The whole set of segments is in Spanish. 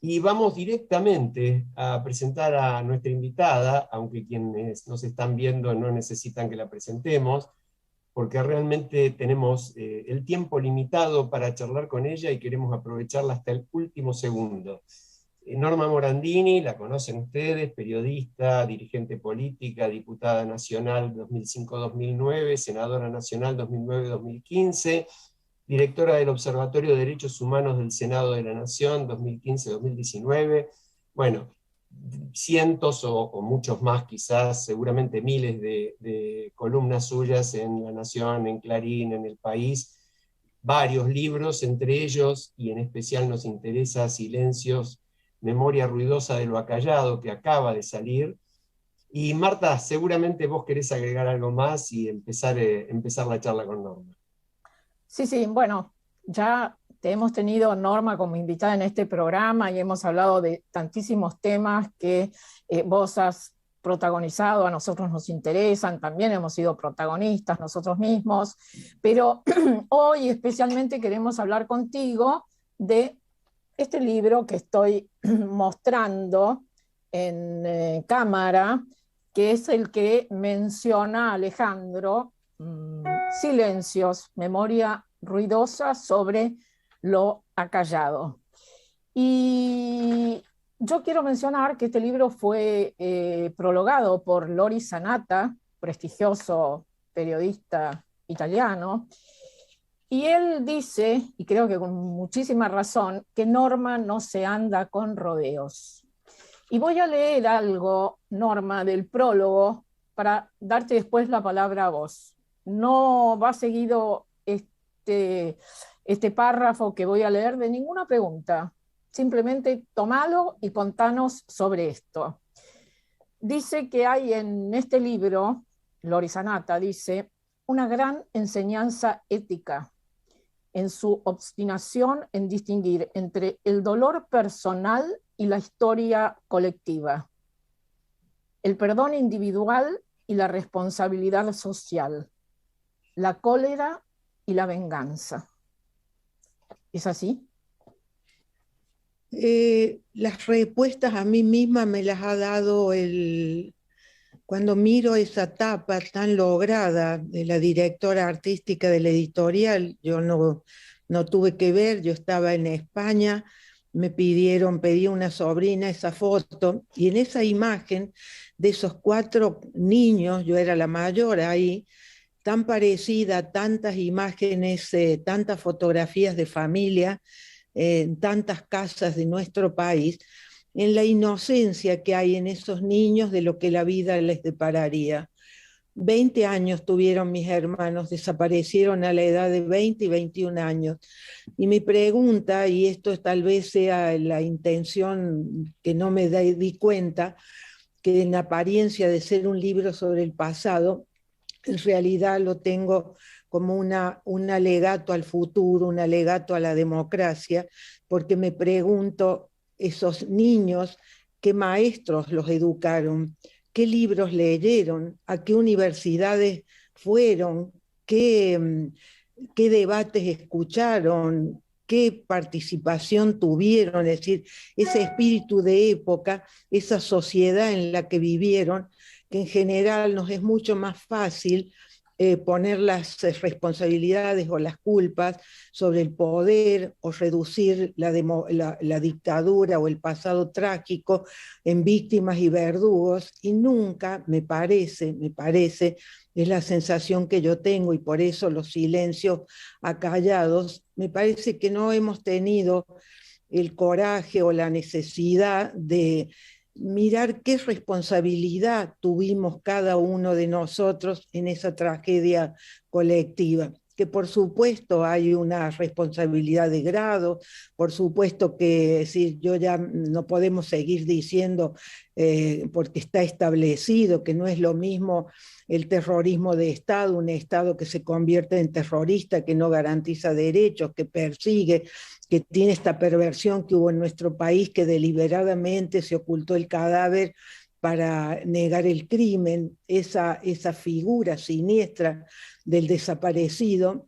Y vamos directamente a presentar a nuestra invitada, aunque quienes nos están viendo no necesitan que la presentemos, porque realmente tenemos el tiempo limitado para charlar con ella y queremos aprovecharla hasta el último segundo. Norma Morandini, la conocen ustedes, periodista, dirigente política, diputada nacional 2005-2009, senadora nacional 2009-2015, directora del Observatorio de Derechos Humanos del Senado de la Nación 2015-2019. Bueno, cientos o muchos más quizás, seguramente miles de columnas suyas en La Nación, en Clarín, en El País, varios libros, entre ellos, y en especial nos interesa Silencios, Memoria ruidosa de lo acallado, que acaba de salir. Y Marta, seguramente vos querés agregar algo más y empezar la charla con Norma. Sí, sí, bueno, ya te hemos tenido, Norma, como invitada en este programa y hemos hablado de tantísimos temas que vos has protagonizado, a nosotros nos interesan, también hemos sido protagonistas nosotros mismos, pero hoy especialmente queremos hablar contigo de este libro que estoy mostrando en cámara, que es el que menciona Alejandro, Silencios, memoria ruidosa sobre lo acallado. Y yo quiero mencionar que este libro fue prologado por Lori Sanata, prestigioso periodista italiano, y él dice, y creo que con muchísima razón, que Norma no se anda con rodeos. Y voy a leer algo, Norma, del prólogo para darte después la palabra a vos. No va seguido este párrafo que voy a leer de ninguna pregunta. Simplemente tomalo y contanos sobre esto. Dice que hay en este libro, Lori Sanata dice, una gran enseñanza ética en su obstinación en distinguir entre el dolor personal y la historia colectiva, el perdón individual y la responsabilidad social, la cólera y la venganza. ¿Es así? Las respuestas a mí misma me las ha dado cuando miro esa tapa tan lograda de la directora artística de la editorial. Yo no tuve que ver, yo estaba en España, pedí a una sobrina esa foto, y en esa imagen de esos 4 niños, yo era la mayor ahí, tan parecida a tantas imágenes, tantas fotografías de familia, en tantas casas de nuestro país, en la inocencia que hay en esos niños de lo que la vida les depararía. 20 años tuvieron mis hermanos, desaparecieron a la edad de 20 y 21 años. Y mi pregunta, y esto tal vez sea la intención que no me di cuenta, que en apariencia de ser un libro sobre el pasado, en realidad lo tengo como un alegato al futuro, un alegato a la democracia, porque me pregunto, esos niños, ¿qué maestros los educaron? ¿Qué libros leyeron? ¿A qué universidades fueron? ¿Qué debates escucharon? ¿Qué participación tuvieron? Es decir, ese espíritu de época, esa sociedad en la que vivieron, que en general nos es mucho más fácil poner las responsabilidades o las culpas sobre el poder o reducir la dictadura o el pasado trágico en víctimas y verdugos, y nunca, me parece, es la sensación que yo tengo, y por eso los silencios acallados, me parece que no hemos tenido el coraje o la necesidad de mirar qué responsabilidad tuvimos cada uno de nosotros en esa tragedia colectiva. Que por supuesto hay una responsabilidad de grado, por supuesto que si yo ya no podemos seguir diciendo, porque está establecido que no es lo mismo el terrorismo de Estado, un Estado que se convierte en terrorista, que no garantiza derechos, que persigue, que tiene esta perversión que hubo en nuestro país, que deliberadamente se ocultó el cadáver para negar el crimen, esa figura siniestra del desaparecido,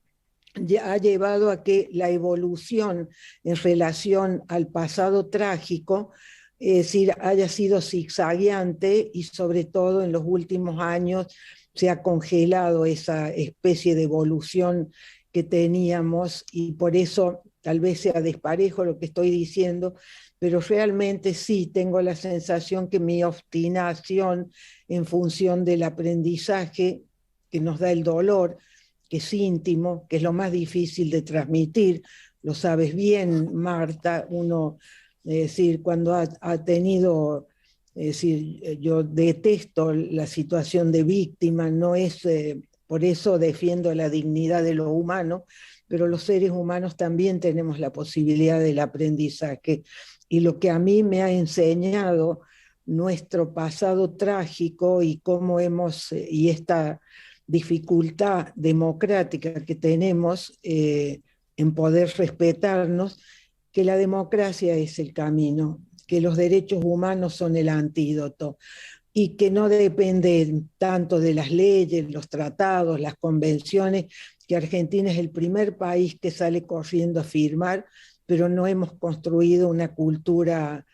ha llevado a que la evolución en relación al pasado trágico, es decir, haya sido zigzagueante y sobre todo en los últimos años se ha congelado esa especie de evolución que teníamos y por eso tal vez sea desparejo lo que estoy diciendo, pero realmente sí tengo la sensación que mi obstinación en función del aprendizaje que nos da el dolor, que es íntimo, que es lo más difícil de transmitir, lo sabes bien, Marta, uno, es decir, cuando ha tenido, es decir, yo detesto la situación de víctima, no es, por eso defiendo la dignidad de lo humano, pero los seres humanos también tenemos la posibilidad del aprendizaje. Y lo que a mí me ha enseñado nuestro pasado trágico y cómo hemos, y esta dificultad democrática que tenemos en poder respetarnos, que la democracia es el camino, que los derechos humanos son el antídoto y que no dependen tanto de las leyes, los tratados, las convenciones, que Argentina es el primer país que sale corriendo a firmar, pero no hemos construido una cultura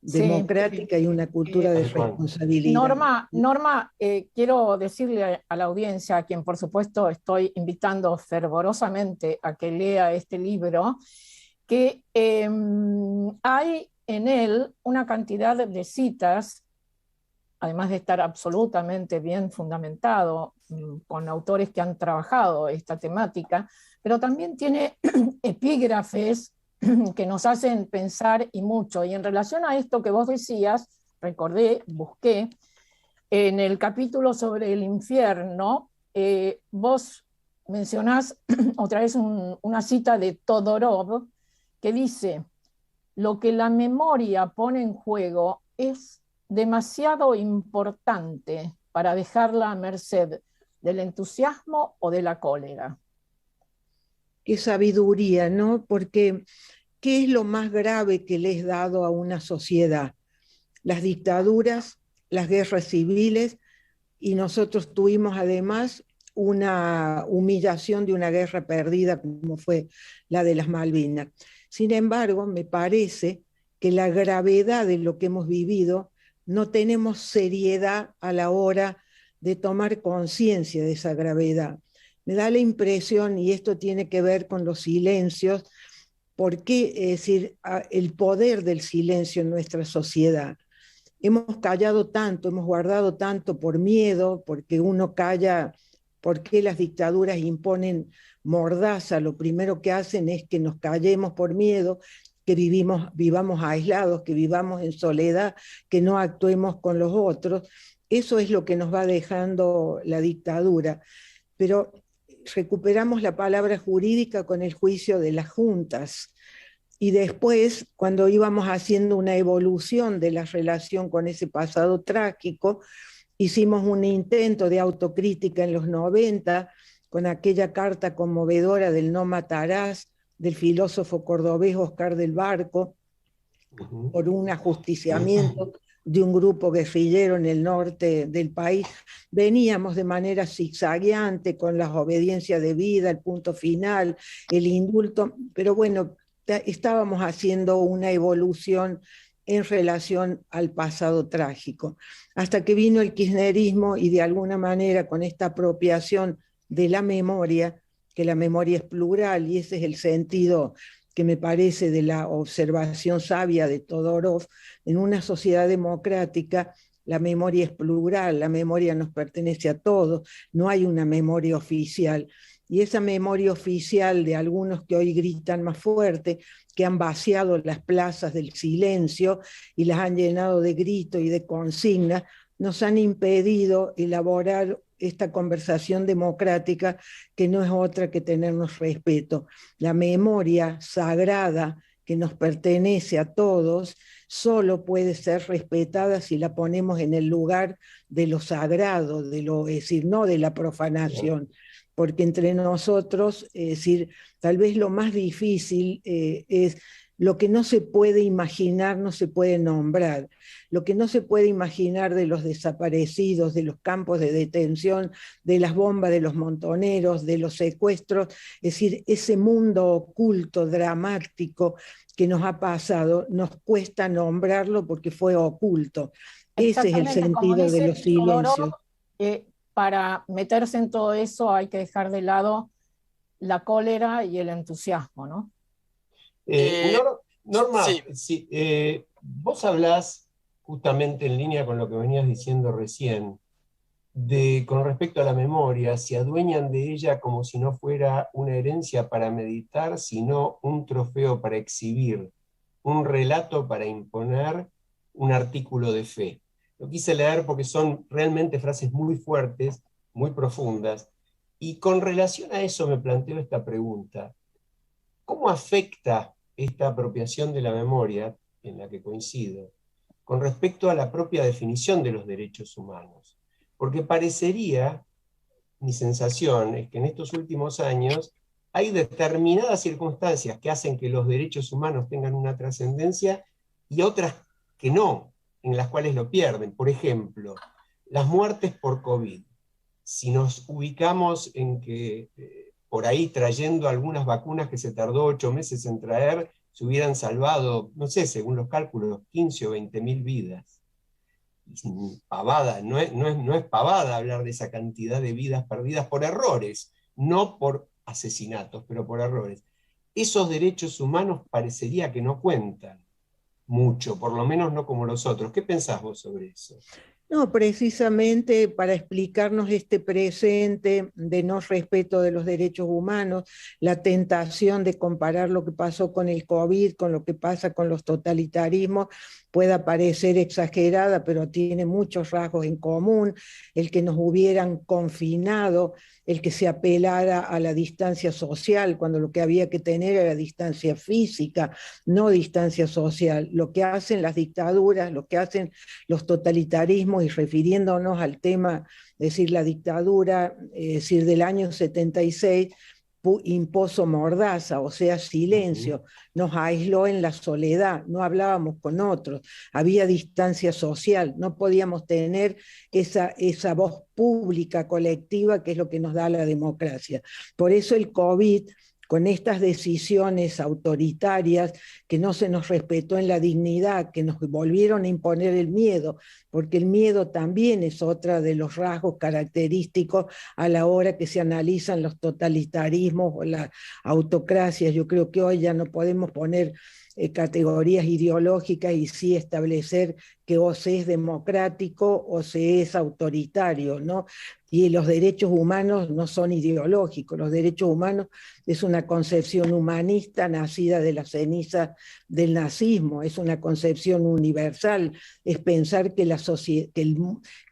democrática y una cultura de responsabilidad. Norma, quiero decirle a la audiencia, a quien por supuesto estoy invitando fervorosamente a que lea este libro, que hay en él una cantidad de citas, además de estar absolutamente bien fundamentado con autores que han trabajado esta temática, pero también tiene epígrafes que nos hacen pensar y mucho. Y en relación a esto que vos decías, recordé, busqué, en el capítulo sobre el infierno, vos mencionás otra vez una cita de Todorov que dice: lo que la memoria pone en juego es demasiado importante para dejarla a merced del entusiasmo o de la cólera. Qué sabiduría, ¿no? Porque ¿qué es lo más grave que le es dado a una sociedad? Las dictaduras, las guerras civiles, y nosotros tuvimos además una humillación de una guerra perdida como fue la de las Malvinas. Sin embargo, me parece que la gravedad de lo que hemos vivido, no tenemos seriedad a la hora de tomar conciencia de esa gravedad. Me da la impresión, y esto tiene que ver con los silencios, porque es decir, el poder del silencio en nuestra sociedad. Hemos callado tanto, hemos guardado tanto por miedo, porque uno calla, porque las dictaduras imponen mordaza, lo primero que hacen es que nos callemos por miedo, que vivamos aislados, que vivamos en soledad, que no actuemos con los otros. Eso es lo que nos va dejando la dictadura. Pero recuperamos la palabra jurídica con el juicio de las juntas. Y después, cuando íbamos haciendo una evolución de la relación con ese pasado trágico, hicimos un intento de autocrítica en los 90, con aquella carta conmovedora del No matarás, del filósofo cordobés Oscar del Barco, por un ajusticiamiento de un grupo guerrillero en el norte del país. Veníamos de manera zigzagueante con las obediencias de vida, el punto final, el indulto, pero bueno, estábamos haciendo una evolución en relación al pasado trágico, hasta que vino el kirchnerismo y de alguna manera con esta apropiación de la memoria, que la memoria es plural y ese es el sentido que me parece de la observación sabia de Todorov, en una sociedad democrática la memoria es plural, la memoria nos pertenece a todos, no hay una memoria oficial. Y esa memoria oficial de algunos que hoy gritan más fuerte, que han vaciado las plazas del silencio y las han llenado de gritos y de consignas, nos han impedido elaborar esta conversación democrática que no es otra que tenernos respeto. La memoria sagrada que nos pertenece a todos solo puede ser respetada si la ponemos en el lugar de lo sagrado, de lo, es decir, no de la profanación. Porque entre nosotros, es decir, tal vez lo más difícil es lo que no se puede imaginar no se puede nombrar, lo que no se puede imaginar de los desaparecidos, de los campos de detención, de las bombas de los montoneros, de los secuestros, es decir, ese mundo oculto, dramático que nos ha pasado, nos cuesta nombrarlo porque fue oculto. Ese es el sentido de los silencios. Para meterse en todo eso hay que dejar de lado la cólera y el entusiasmo, ¿no? Norma, sí, vos hablás justamente en línea con lo que venías diciendo recién, con respecto a la memoria, se adueñan de ella como si no fuera una herencia para meditar, sino un trofeo para exhibir, un relato para imponer, un artículo de fe. Lo quise leer porque son realmente frases muy fuertes, muy profundas, y con relación a eso me planteo esta pregunta. ¿Cómo afecta esta apropiación de la memoria, en la que coincido, con respecto a la propia definición de los derechos humanos? Porque parecería, mi sensación es que en estos últimos años hay determinadas circunstancias que hacen que los derechos humanos tengan una trascendencia y otras que no, en las cuales lo pierden. Por ejemplo, las muertes por COVID. Si nos ubicamos en que por ahí trayendo algunas vacunas que se tardó 8 meses en traer, se hubieran salvado, no sé, según los cálculos, 15 o 20.000 vidas. Pavada, no es pavada hablar de esa cantidad de vidas perdidas por errores, no por asesinatos, pero por errores. Esos derechos humanos parecería que no cuentan mucho, por lo menos no como los otros. ¿Qué pensás vos sobre eso? No, precisamente para explicarnos este presente de no respeto de los derechos humanos, la tentación de comparar lo que pasó con el COVID, con lo que pasa con los totalitarismos, pueda parecer exagerada, pero tiene muchos rasgos en común, el que nos hubieran confinado, el que se apelara a la distancia social, cuando lo que había que tener era distancia física, no distancia social. Lo que hacen las dictaduras, lo que hacen los totalitarismos, y refiriéndonos al tema, es decir, la dictadura, es decir, del año 76, impuso mordaza, o sea, silencio, nos aisló en la soledad, no hablábamos con otros, había distancia social, no podíamos tener esa voz pública, colectiva, que es lo que nos da la democracia. Por eso el COVID, con estas decisiones autoritarias, que no se nos respetó en la dignidad, que nos volvieron a imponer el miedo, porque el miedo también es otra de los rasgos característicos a la hora que se analizan los totalitarismos o las autocracias. Yo creo que hoy ya no podemos poner categorías ideológicas y sí establecer que o se es democrático o se es autoritario, ¿no? Y los derechos humanos no son ideológicos, los derechos humanos es una concepción humanista nacida de la ceniza del nazismo, es una concepción universal, es pensar que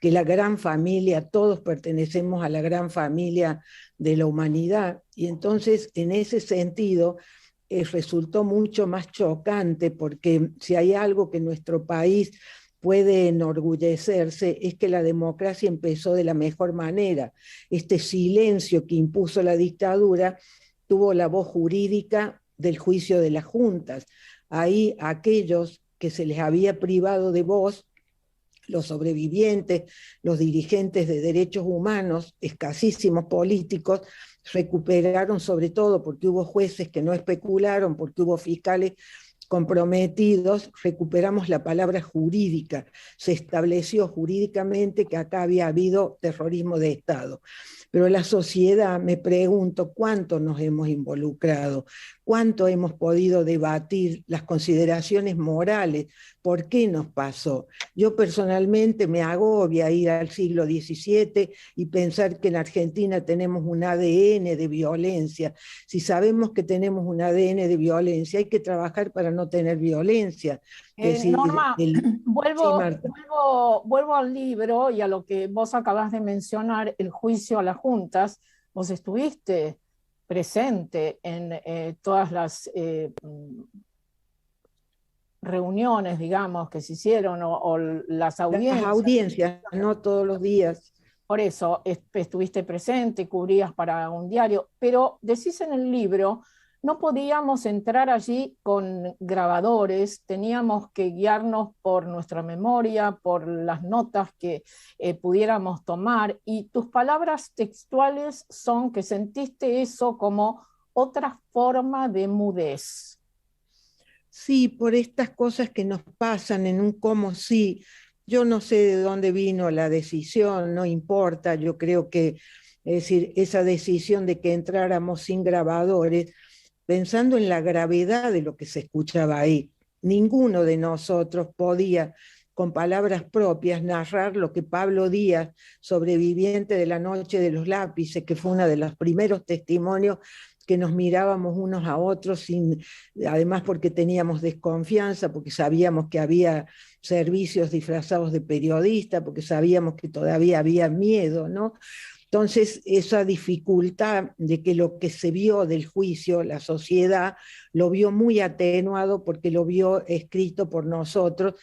que la gran familia, todos pertenecemos a la gran familia de la humanidad, y entonces en ese sentido resultó mucho más chocante, porque si hay algo que nuestro país puede enorgullecerse es que la democracia empezó de la mejor manera. Este silencio que impuso la dictadura tuvo la voz jurídica del juicio de las juntas. Ahí aquellos que se les había privado de voz, los sobrevivientes, los dirigentes de derechos humanos, escasísimos políticos, recuperaron, sobre todo porque hubo jueces que no especularon, porque hubo fiscales comprometidos, recuperamos la palabra jurídica. Se estableció jurídicamente que acá había habido terrorismo de Estado. Pero la sociedad, me pregunto, ¿cuánto nos hemos involucrado? ¿Cuánto hemos podido debatir las consideraciones morales? ¿Por qué nos pasó? Yo personalmente me agobia ir al siglo XVII y pensar que en Argentina tenemos un ADN de violencia. Si sabemos que tenemos un ADN de violencia, hay que trabajar para no tener violencia. Norma, vuelvo al libro y a lo que vos acabás de mencionar, el juicio a las juntas. Vos estuviste presente en todas las reuniones, digamos, que se hicieron o las audiencias. Las audiencias, no todos los días. Por eso estuviste presente, cubrías para un diario, pero decís en el libro no podíamos entrar allí con grabadores, teníamos que guiarnos por nuestra memoria, por las notas que pudiéramos tomar, y tus palabras textuales son que sentiste eso como otra forma de mudez. Sí, por estas cosas que nos pasan en un cómo sí. Yo no sé de dónde vino la decisión, no importa, yo creo que, es decir, esa decisión de que entráramos sin grabadores, pensando en la gravedad de lo que se escuchaba ahí, ninguno de nosotros podía, con palabras propias, narrar lo que Pablo Díaz, sobreviviente de la Noche de los Lápices, que fue uno de los primeros testimonios que nos mirábamos unos a otros, además porque teníamos desconfianza, porque sabíamos que había servicios disfrazados de periodista, porque sabíamos que todavía había miedo, ¿no? Entonces, esa dificultad de que lo que se vio del juicio, la sociedad lo vio muy atenuado porque lo vio escrito por nosotros,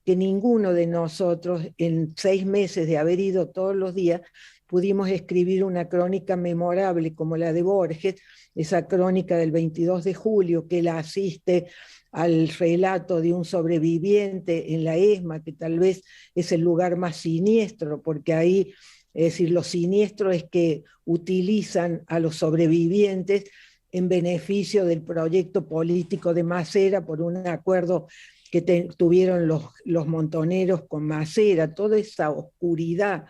que ninguno de nosotros en 6 meses de haber ido todos los días pudimos escribir una crónica memorable como la de Borges, esa crónica del 22 de julio que la asiste al relato de un sobreviviente en la ESMA, que tal vez es el lugar más siniestro, porque ahí, es decir, lo siniestro es que utilizan a los sobrevivientes en beneficio del proyecto político de Macera por un acuerdo que tuvieron los montoneros con Macera, toda esa oscuridad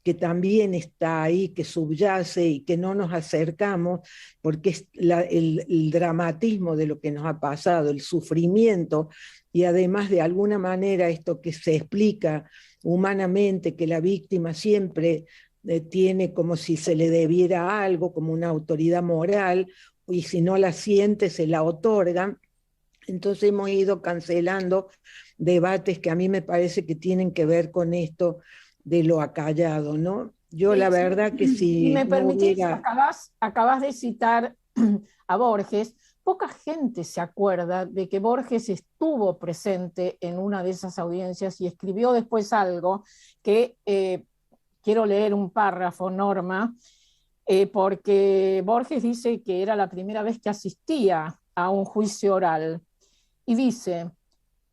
que también está ahí, que subyace y que no nos acercamos, porque es el dramatismo de lo que nos ha pasado, el sufrimiento, y además de alguna manera esto que se explica humanamente, que la víctima siempre tiene como si se le debiera algo, como una autoridad moral, y si no la siente se la otorgan. Entonces hemos ido cancelando debates que a mí me parece que tienen que ver con esto de lo acallado, ¿no? Yo la verdad que si me permitís, no hubiera... acabas de citar a Borges. Poca gente se acuerda de que Borges estuvo presente en una de esas audiencias y escribió después algo que quiero leer un párrafo, Norma, porque Borges dice que era la primera vez que asistía a un juicio oral. Y dice: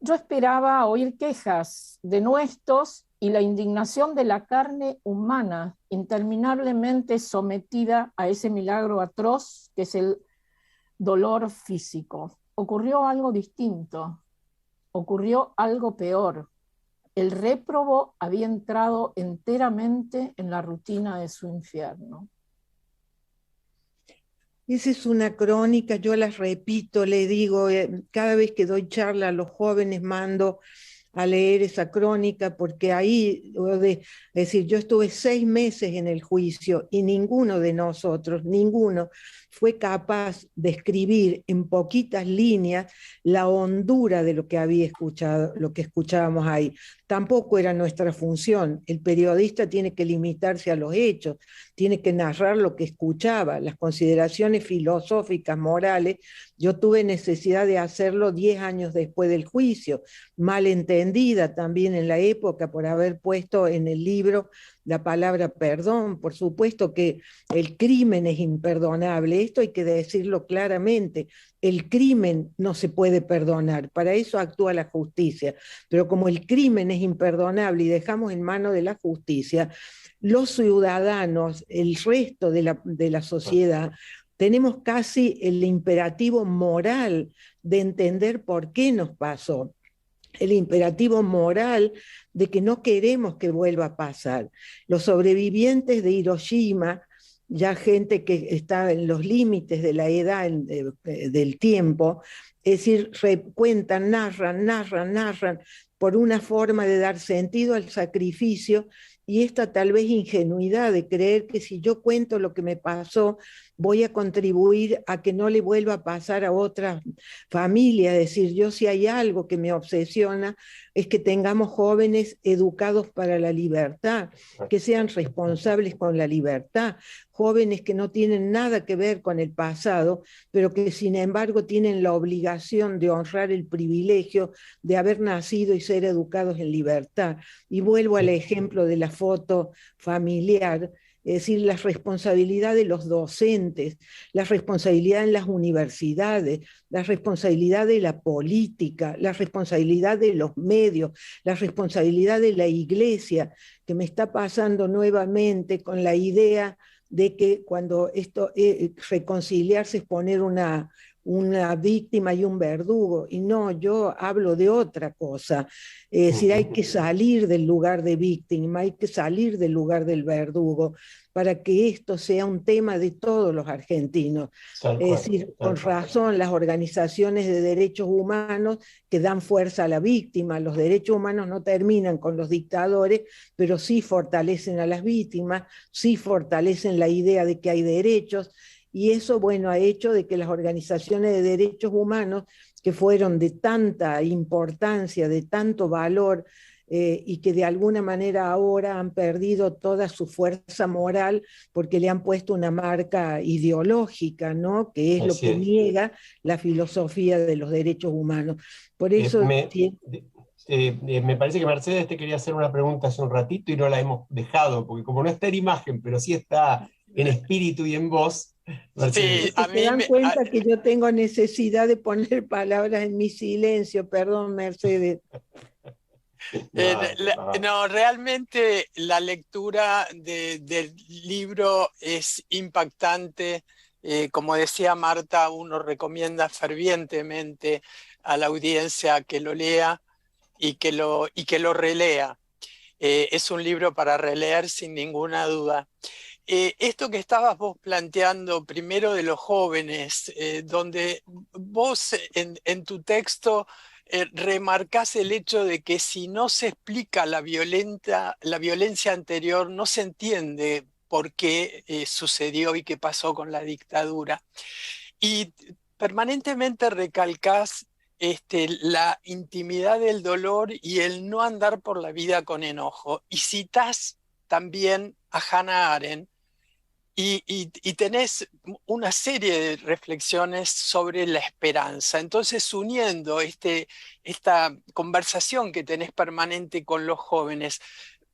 yo esperaba oír quejas, denuestos y la indignación de la carne humana interminablemente sometida a ese milagro atroz que es el dolor físico. Ocurrió algo distinto, ocurrió algo peor. El réprobo había entrado enteramente en la rutina de su infierno. Esa es una crónica, yo las repito, le digo, cada vez que doy charla a los jóvenes mando a leer esa crónica, porque ahí, es decir, yo estuve 6 meses en el juicio y ninguno de nosotros, ninguno, fue capaz de escribir en poquitas líneas la hondura de lo que había escuchado, lo que escuchábamos ahí. Tampoco era nuestra función. El periodista tiene que limitarse a los hechos, tiene que narrar lo que escuchaba, las consideraciones filosóficas, morales. Yo tuve necesidad de hacerlo 10 años después del juicio, mal entendida también en la época por haber puesto en el libro la palabra perdón. Por supuesto que el crimen es imperdonable, esto hay que decirlo claramente. El crimen no se puede perdonar, para eso actúa la justicia, pero como el crimen es imperdonable y dejamos en manos de la justicia, los ciudadanos, el resto de la sociedad, tenemos casi el imperativo moral de entender por qué nos pasó, el imperativo moral de que no queremos que vuelva a pasar. Los sobrevivientes de Hiroshima, ya gente que está en los límites de la edad, del tiempo, es decir, cuentan, narran, por una forma de dar sentido al sacrificio y esta tal vez ingenuidad de creer que si yo cuento lo que me pasó, voy a contribuir a que no le vuelva a pasar a otras familias. Es decir, yo si hay algo que me obsesiona es que tengamos jóvenes educados para la libertad, que sean responsables con la libertad, jóvenes que no tienen nada que ver con el pasado, pero que sin embargo tienen la obligación de honrar el privilegio de haber nacido y ser educados en libertad. Y vuelvo al ejemplo de la foto familiar. es decir, la responsabilidad de los docentes, la responsabilidad en las universidades, la responsabilidad de la política, la responsabilidad de los medios, la responsabilidad de la iglesia, que me está pasando nuevamente con la idea de que cuando esto reconciliarse es poner una víctima y un verdugo, y no, yo hablo de otra cosa. Es decir, hay que salir del lugar de víctima, hay que salir del lugar del verdugo, para que esto sea un tema de todos los argentinos. Es decir, con razón, las organizaciones de derechos humanos que dan fuerza a la víctima, los derechos humanos no terminan con los dictadores, pero sí fortalecen a las víctimas, sí fortalecen la idea de que hay derechos, y eso, bueno, ha hecho de que las organizaciones de derechos humanos, que fueron de tanta importancia, de tanto valor, y que de alguna manera ahora han perdido toda su fuerza moral porque le han puesto una marca ideológica, ¿no? Que es lo que niega la filosofía de los derechos humanos. Por eso... me parece que Mercedes te quería hacer una pregunta hace un ratito y no la hemos dejado, porque como no está en imagen, pero sí está en espíritu y en voz. Sí, se dan cuenta que yo tengo necesidad de poner palabras en mi silencio. Perdón, Mercedes. No, realmente la lectura del libro es impactante. Como decía Marta, uno recomienda fervientemente a la audiencia que lo lea y que lo relea. Es un libro para releer sin ninguna duda. Esto que estabas vos planteando primero de los jóvenes, donde vos en tu texto remarcás el hecho de que si no se explica la violencia anterior, no se entiende por qué sucedió y qué pasó con la dictadura. Y permanentemente recalcás la intimidad del dolor y el no andar por la vida con enojo. Y citás también a Hannah Arendt, y tenés una serie de reflexiones sobre la esperanza. Entonces, uniendo esta conversación que tenés permanente con los jóvenes,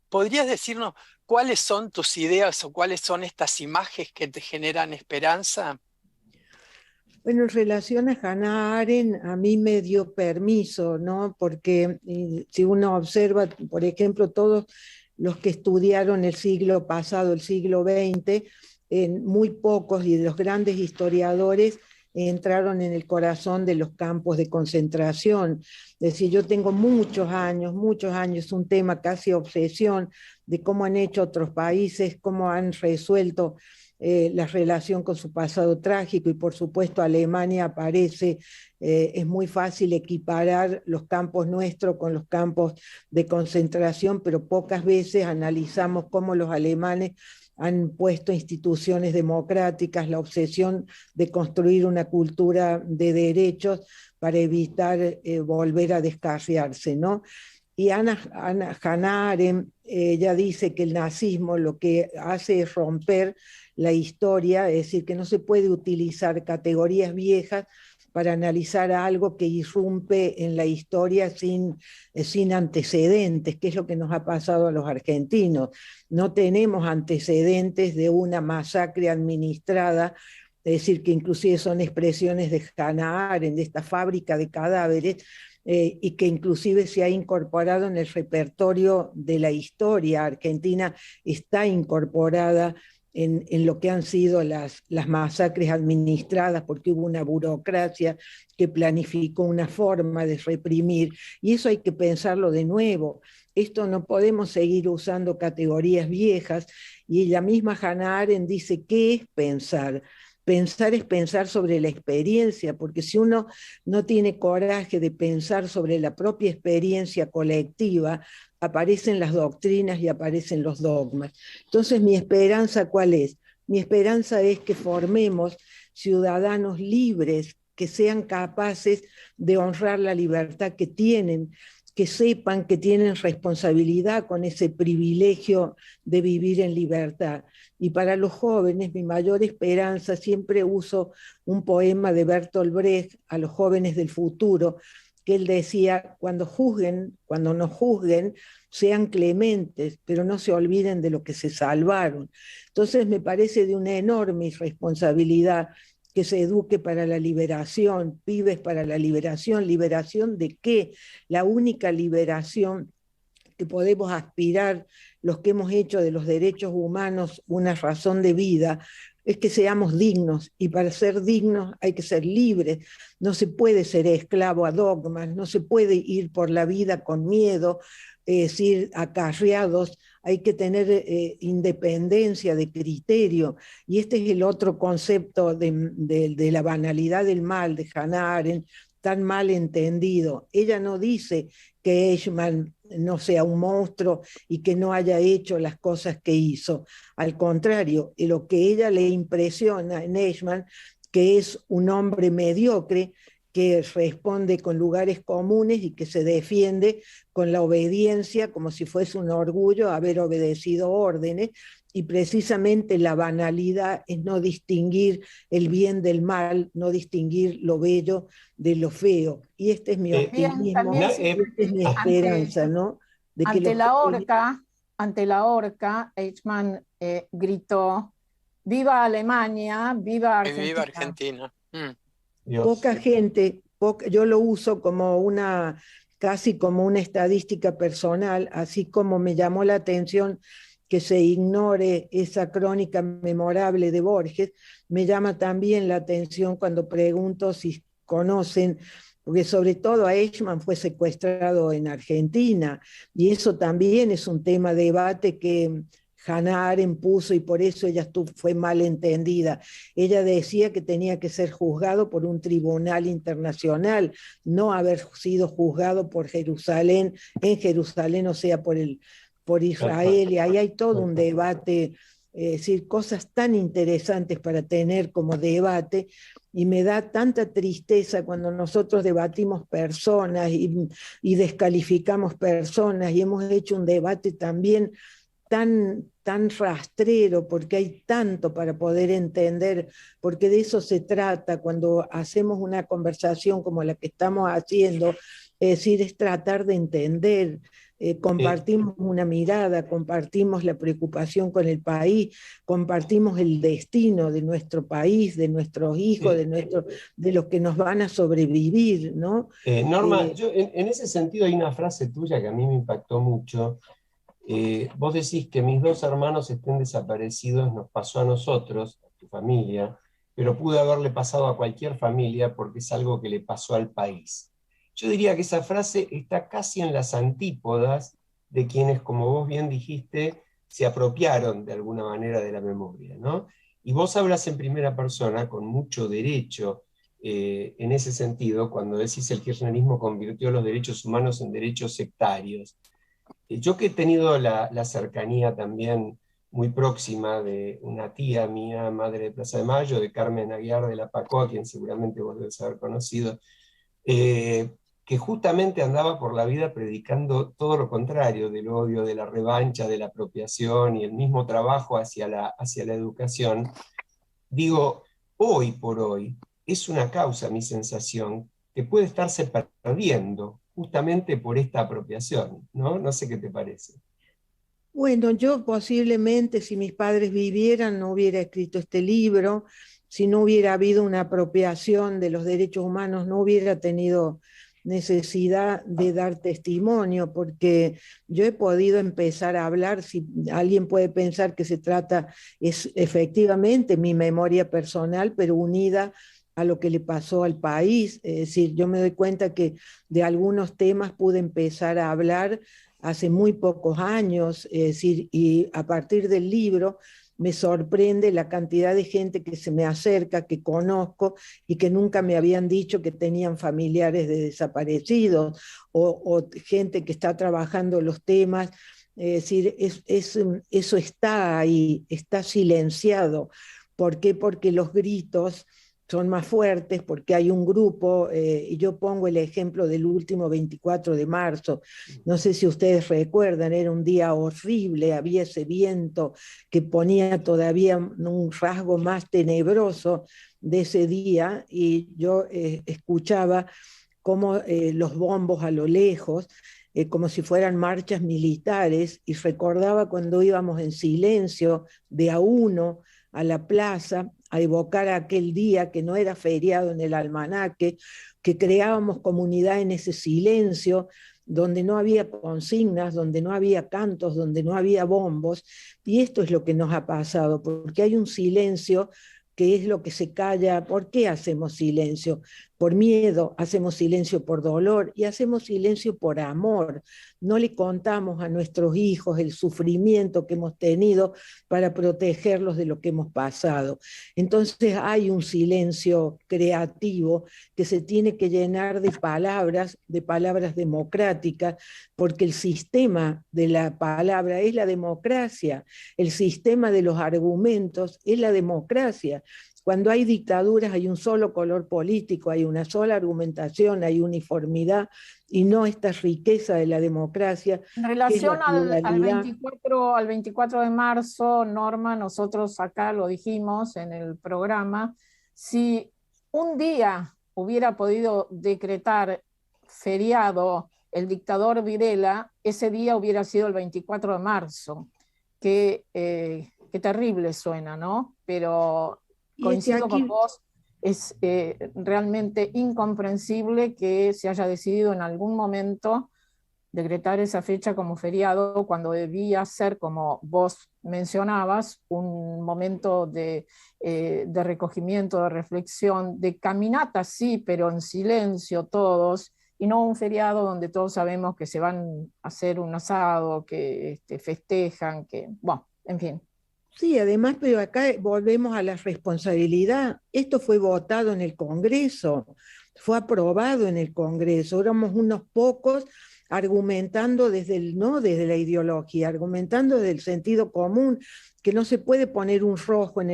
¿podrías decirnos cuáles son tus ideas o cuáles son estas imágenes que te generan esperanza? Bueno, en relación a Hannah Arendt, a mí me dio permiso, ¿no? Porque si uno observa, por ejemplo, todos los que estudiaron el siglo pasado, el siglo XX, muy pocos y de los grandes historiadores entraron en el corazón de los campos de concentración. Es decir, yo tengo muchos años, un tema casi obsesión de cómo han hecho otros países, cómo han resuelto la relación con su pasado trágico, y por supuesto Alemania aparece, es muy fácil equiparar los campos nuestros con los campos de concentración, pero pocas veces analizamos cómo los alemanes han puesto instituciones democráticas, la obsesión de construir una cultura de derechos para evitar volver a descarriarse, ¿no? Y Hannah Arendt, ella dice que el nazismo lo que hace es romper la historia, es decir, que no se puede utilizar categorías viejas para analizar algo que irrumpe en la historia sin antecedentes, que es lo que nos ha pasado a los argentinos. No tenemos antecedentes de una masacre administrada, es decir, que inclusive son expresiones de Hannah Arendt, de esta fábrica de cadáveres, y que inclusive se ha incorporado en el repertorio de la historia. Argentina está incorporada en lo que han sido las masacres administradas, porque hubo una burocracia que planificó una forma de reprimir, y eso hay que pensarlo de nuevo. Esto no podemos seguir usando categorías viejas, y la misma Hannah Arendt dice, ¿qué es pensar? Pensar es pensar sobre la experiencia, porque si uno no tiene coraje de pensar sobre la propia experiencia colectiva, aparecen las doctrinas y aparecen los dogmas. Entonces, ¿mi esperanza cuál es? Mi esperanza es que formemos ciudadanos libres, que sean capaces de honrar la libertad que tienen, que sepan que tienen responsabilidad con ese privilegio de vivir en libertad. Y para los jóvenes, mi mayor esperanza, siempre uso un poema de Bertolt Brecht a los jóvenes del futuro, que él decía, cuando nos juzguen, sean clementes, pero no se olviden de lo que se salvaron. Entonces me parece de una enorme irresponsabilidad que se eduque para la liberación, pibes para la liberación. ¿Liberación de qué? La única liberación que podemos aspirar los que hemos hecho de los derechos humanos una razón de vida es que seamos dignos, y para ser dignos hay que ser libres. No se puede ser esclavo a dogmas, no se puede ir por la vida con miedo, es decir, acarreados. Hay que tener independencia de criterio, y este es el otro concepto de la banalidad del mal de Hannah Arendt, tan mal entendido. Ella no dice que Eichmann no sea un monstruo y que no haya hecho las cosas que hizo. Al contrario, lo que ella le impresiona en Eichmann, que es un hombre mediocre, que responde con lugares comunes y que se defiende con la obediencia como si fuese un orgullo haber obedecido órdenes, y precisamente la banalidad es no distinguir el bien del mal, no distinguir lo bello de lo feo. Y este es mi optimismo, esta es mi esperanza, ¿no? De que ante la horca, Eichmann gritó: ¡Viva Alemania! ¡Viva Argentina! ¡Viva Argentina! Poca gente, yo lo uso como casi como una estadística personal, así como me llamó la atención que se ignore esa crónica memorable de Borges, me llama también la atención cuando pregunto si conocen, porque sobre todo Eichmann fue secuestrado en Argentina, y eso también es un tema de debate que Hannah Arendt puso, y por eso ella fue mal entendida. Ella decía que tenía que ser juzgado por un tribunal internacional, no haber sido juzgado por Jerusalén, en Jerusalén, o sea, por Israel, y ahí hay todo un debate, es decir, cosas tan interesantes para tener como debate, y me da tanta tristeza cuando nosotros debatimos personas y descalificamos personas, y hemos hecho un debate también tan rastrero, porque hay tanto para poder entender, porque de eso se trata cuando hacemos una conversación como la que estamos haciendo, es decir, es tratar de entender. Compartimos una mirada, compartimos la preocupación con el país, compartimos el destino de nuestro país, de nuestros hijos, de los que nos van a sobrevivir, ¿no? Norma, yo, en ese sentido hay una frase tuya que a mí me impactó mucho. Vos decís que mis dos hermanos estén desaparecidos, nos pasó a nosotros, a tu familia, pero pudo haberle pasado a cualquier familia porque es algo que le pasó al país. Yo diría que esa frase está casi en las antípodas de quienes, como vos bien dijiste, se apropiaron de alguna manera de la memoria, ¿no? Y vos hablas en primera persona con mucho derecho en ese sentido, cuando decís el kirchnerismo convirtió los derechos humanos en derechos sectarios. Yo que he tenido la cercanía también muy próxima de una tía mía, madre de Plaza de Mayo, de Carmen Aguiar de la Pacó, a quien seguramente vos debes haber conocido, que justamente andaba por la vida predicando todo lo contrario, del odio, de la revancha, de la apropiación y el mismo trabajo hacia la educación. Digo, hoy por hoy es una causa, mi sensación, que puede estarse perdiendo justamente por esta apropiación, ¿no? No sé qué te parece. Bueno, yo posiblemente, si mis padres vivieran, no hubiera escrito este libro. Si no hubiera habido una apropiación de los derechos humanos, no hubiera tenido necesidad de dar testimonio, porque yo he podido empezar a hablar. Si alguien puede pensar que se trata, es efectivamente mi memoria personal, pero unida a lo que le pasó al país. Es decir, yo me doy cuenta que de algunos temas pude empezar a hablar hace muy pocos años, es decir, y a partir del libro me sorprende la cantidad de gente que se me acerca, que conozco y que nunca me habían dicho que tenían familiares de desaparecidos, o gente que está trabajando los temas. Es decir, eso está ahí, está silenciado. ¿Por qué? Porque los gritos son más fuertes, porque hay un grupo, y yo pongo el ejemplo del último 24 de marzo, no sé si ustedes recuerdan, era un día horrible, había ese viento que ponía todavía un rasgo más tenebroso de ese día, y yo escuchaba como los bombos a lo lejos, como si fueran marchas militares, y recordaba cuando íbamos en silencio, de a uno, a la plaza, a evocar aquel día que no era feriado en el almanaque, que creábamos comunidad en ese silencio, donde no había consignas, donde no había cantos, donde no había bombos, y esto es lo que nos ha pasado, porque hay un silencio que es lo que se calla. ¿Por qué hacemos silencio? Por miedo, hacemos silencio por dolor y hacemos silencio por amor. No le contamos a nuestros hijos el sufrimiento que hemos tenido para protegerlos de lo que hemos pasado. Entonces hay un silencio creativo que se tiene que llenar de palabras democráticas, porque el sistema de la palabra es la democracia, el sistema de los argumentos es la democracia. Cuando hay dictaduras hay un solo color político, hay una sola argumentación, hay uniformidad y no esta riqueza de la democracia. En relación al 24 de marzo, Norma, nosotros acá lo dijimos en el programa, si un día hubiera podido decretar feriado el dictador Videla, ese día hubiera sido el 24 de marzo. Qué terrible suena, ¿no? Pero coincido con vos, es realmente incomprensible que se haya decidido en algún momento decretar esa fecha como feriado cuando debía ser, como vos mencionabas, un momento de recogimiento, de reflexión, de caminata, sí, pero en silencio todos, y no un feriado donde todos sabemos que se van a hacer un asado, que festejan, que, bueno, en fin. Sí, además, pero acá volvemos a la responsabilidad. Esto fue votado en el Congreso, fue aprobado en el Congreso. Éramos unos pocos argumentando no desde la ideología, argumentando desde el sentido común, que no se puede poner un rojo en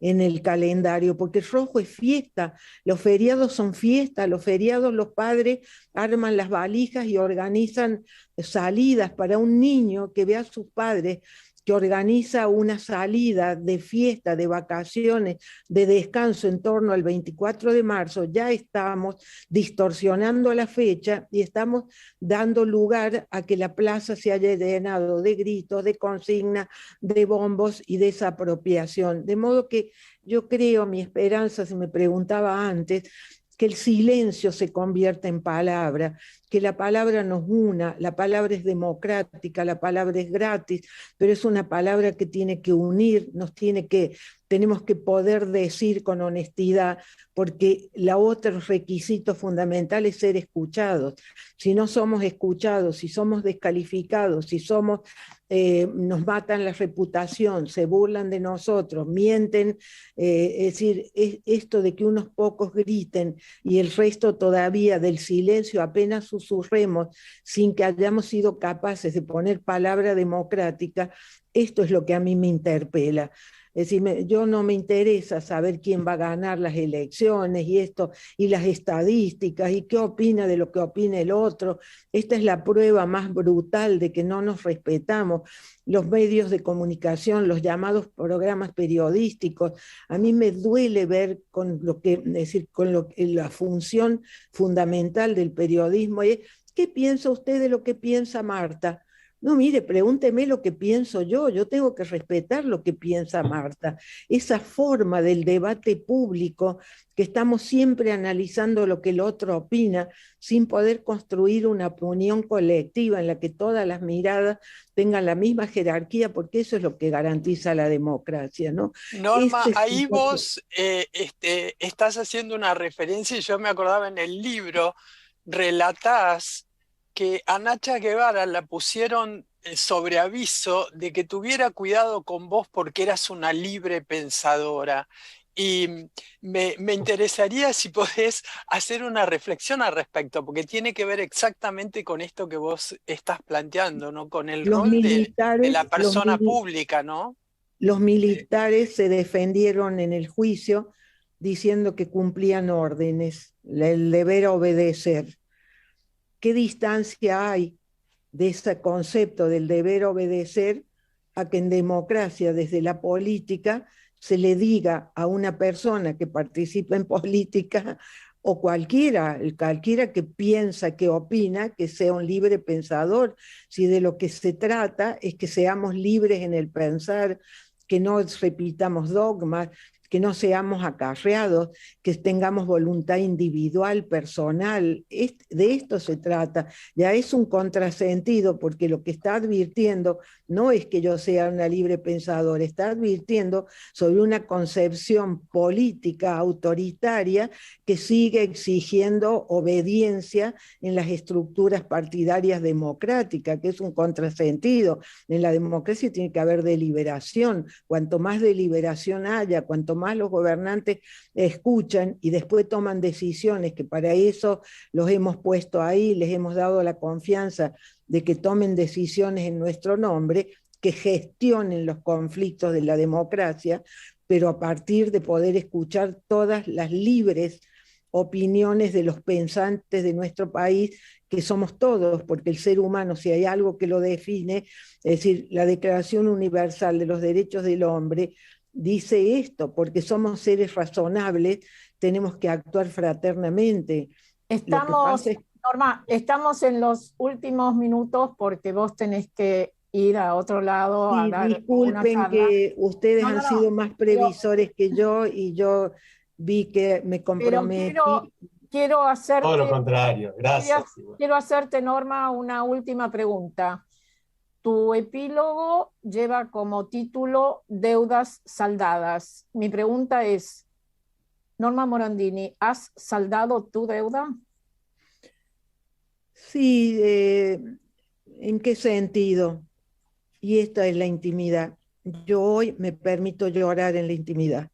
el calendario, porque el rojo es fiesta, los feriados son fiesta, los feriados los padres arman las valijas y organizan salidas para un niño que ve a sus padres, que organiza una salida de fiesta, de vacaciones, de descanso en torno al 24 de marzo, ya estamos distorsionando la fecha y estamos dando lugar a que la plaza se haya llenado de gritos, de consignas, de bombos y de esa apropiación. De modo que yo creo, mi esperanza, se me preguntaba antes, que el silencio se convierta en palabra, que la palabra nos una, la palabra es democrática, la palabra es gratis, pero es una palabra que tiene que unir, tenemos que poder decir con honestidad, porque el otro requisito fundamental es ser escuchados. Si no somos escuchados, si somos descalificados, si nos matan la reputación, se burlan de nosotros, mienten, es decir, esto de que unos pocos griten y el resto todavía del silencio apenas susurremos sin que hayamos sido capaces de poner palabra democrática, esto es lo que a mí me interpela. Es decir, yo no me interesa saber quién va a ganar las elecciones y las estadísticas y qué opina de lo que opina el otro. Esta es la prueba más brutal de que no nos respetamos. Los medios de comunicación, los llamados programas periodísticos, a mí me duele ver la función fundamental del periodismo. ¿Qué piensa usted de lo que piensa Marta? No, mire, pregúnteme lo que pienso yo tengo que respetar lo que piensa Marta. Esa forma del debate público, que estamos siempre analizando lo que el otro opina, sin poder construir una opinión colectiva en la que todas las miradas tengan la misma jerarquía, porque eso es lo que garantiza la democracia, ¿no? Norma, ahí vos estás haciendo una referencia, y yo me acordaba en el libro, relatás que a Nacha Guevara la pusieron sobre aviso de que tuviera cuidado con vos porque eras una libre pensadora. Y me interesaría si podés hacer una reflexión al respecto, porque tiene que ver exactamente con esto que vos estás planteando, ¿no? Con el rol de la persona pública, ¿no? Los militares se defendieron en el juicio diciendo que cumplían órdenes, el deber obedecer. ¿Qué distancia hay de ese concepto del deber obedecer a que en democracia, desde la política, se le diga a una persona que participa en política o cualquiera que piensa, que opina, que sea un libre pensador. Si de lo que se trata es que seamos libres en el pensar, que no repitamos dogmas, que no seamos acarreados, que tengamos voluntad individual, personal. De esto se trata. Ya es un contrasentido, porque lo que está advirtiendo no es que yo sea una libre pensadora, está advirtiendo sobre una concepción política autoritaria que sigue exigiendo obediencia en las estructuras partidarias democráticas, que es un contrasentido. En la democracia tiene que haber deliberación. Cuanto más deliberación haya, cuanto más los gobernantes escuchan y después toman decisiones, que para eso los hemos puesto ahí, les hemos dado la confianza de que tomen decisiones en nuestro nombre, que gestionen los conflictos de la democracia, pero a partir de poder escuchar todas las libres opiniones de los pensantes de nuestro país, que somos todos, porque el ser humano, si hay algo que lo define, es decir, la Declaración Universal de los Derechos del Hombre, dice esto: porque somos seres razonables, tenemos que actuar fraternamente. Norma, estamos en los últimos minutos porque vos tenés que ir a otro lado a dar disculpen una charla. Que ustedes han sido más previsores que yo, y yo vi que me comprometí. Pero quiero hacerte... Todo lo contrario, gracias. Quiero hacerte, Norma, una última pregunta. Tu epílogo lleva como título Deudas saldadas. Mi pregunta es, Norma Morandini, ¿has saldado tu deuda? Sí, ¿en qué sentido? Y esta es la intimidad. Yo hoy me permito llorar en la intimidad.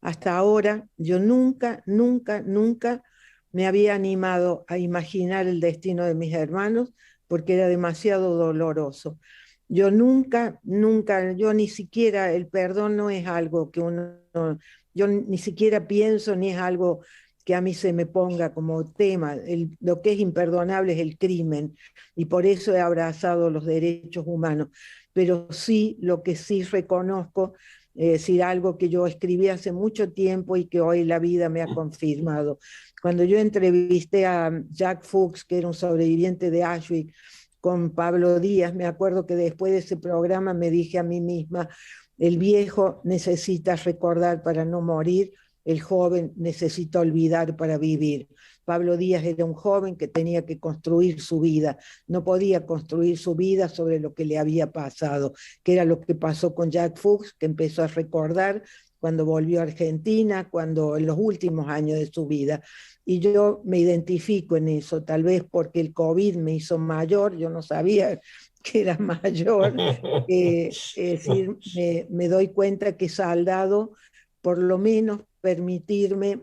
Hasta ahora yo nunca me había animado a imaginar el destino de mis hermanos, porque era demasiado doloroso. Yo nunca, yo ni siquiera, el perdón no es algo que yo ni siquiera pienso, ni es algo que a mí se me ponga como tema. Lo que es imperdonable es el crimen, y por eso he abrazado los derechos humanos. Pero sí, lo que sí reconozco, es decir, algo que yo escribí hace mucho tiempo y que hoy la vida me ha confirmado. Cuando yo entrevisté a Jack Fuchs, que era un sobreviviente de Auschwitz, con Pablo Díaz, me acuerdo que después de ese programa me dije a mí misma: el viejo necesita recordar para no morir, el joven necesita olvidar para vivir. Pablo Díaz era un joven que tenía que construir su vida, no podía construir su vida sobre lo que le había pasado, que era lo que pasó con Jack Fuchs, que empezó a recordar cuando volvió a Argentina, cuando en los últimos años de su vida. Y yo me identifico en eso, tal vez porque el COVID me hizo mayor, yo no sabía que era mayor, es decir, me doy cuenta que he saldado, por lo menos permitirme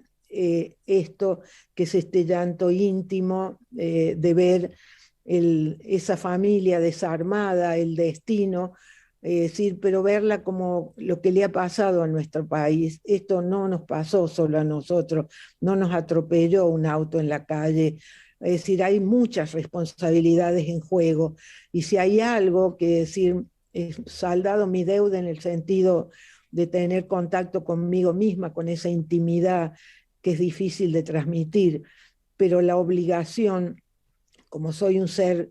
esto, que es este llanto íntimo de ver esa familia desarmada, el destino, decir, pero verla como lo que le ha pasado a nuestro país. Esto no nos pasó solo a nosotros, no nos atropelló un auto en la calle. Es decir, hay muchas responsabilidades en juego, y si hay algo que decir, he saldado mi deuda en el sentido de tener contacto conmigo misma, con esa intimidad que es difícil de transmitir, pero la obligación, como soy un ser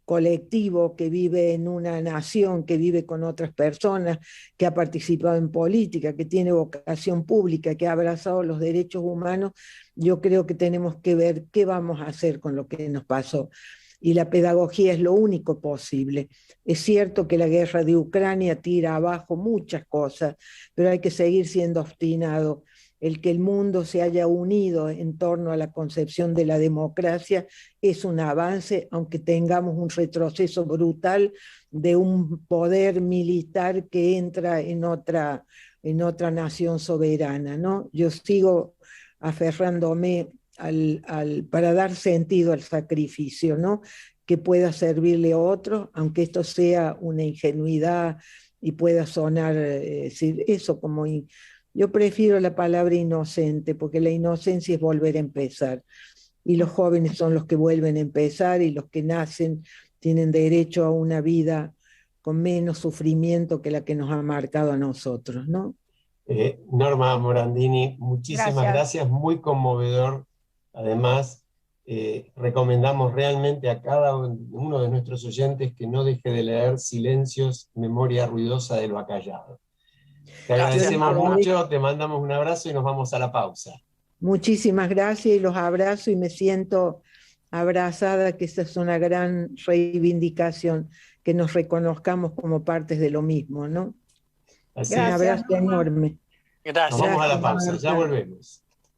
colectivo que vive en una nación, que vive con otras personas, que ha participado en política, que tiene vocación pública, que ha abrazado los derechos humanos, yo creo que tenemos que ver qué vamos a hacer con lo que nos pasó. Y la pedagogía es lo único posible. Es cierto que la guerra de Ucrania tira abajo muchas cosas, pero hay que seguir siendo obstinado. El que el mundo se haya unido en torno a la concepción de la democracia es un avance, aunque tengamos un retroceso brutal de un poder militar que entra en otra nación soberana, ¿no? Yo sigo aferrándome para dar sentido al sacrificio, ¿no? Que pueda servirle a otros, aunque esto sea una ingenuidad y pueda sonar, decir eso como... Yo prefiero la palabra inocente, porque la inocencia es volver a empezar. Y los jóvenes son los que vuelven a empezar, y los que nacen tienen derecho a una vida con menos sufrimiento que la que nos ha marcado a nosotros, ¿no? Norma Morandini, muchísimas gracias. Muy conmovedor Además, recomendamos realmente a cada uno de nuestros oyentes que no deje de leer Silencios, memoria ruidosa de lo acallado. Te agradecemos mucho, te mandamos un abrazo y nos vamos a la pausa. Muchísimas gracias y los abrazo y me siento abrazada, que esa es una gran reivindicación, que nos reconozcamos como partes de lo mismo, ¿no? Así Un abrazo enorme. Gracias. Nos vamos a la pausa, ya volvemos.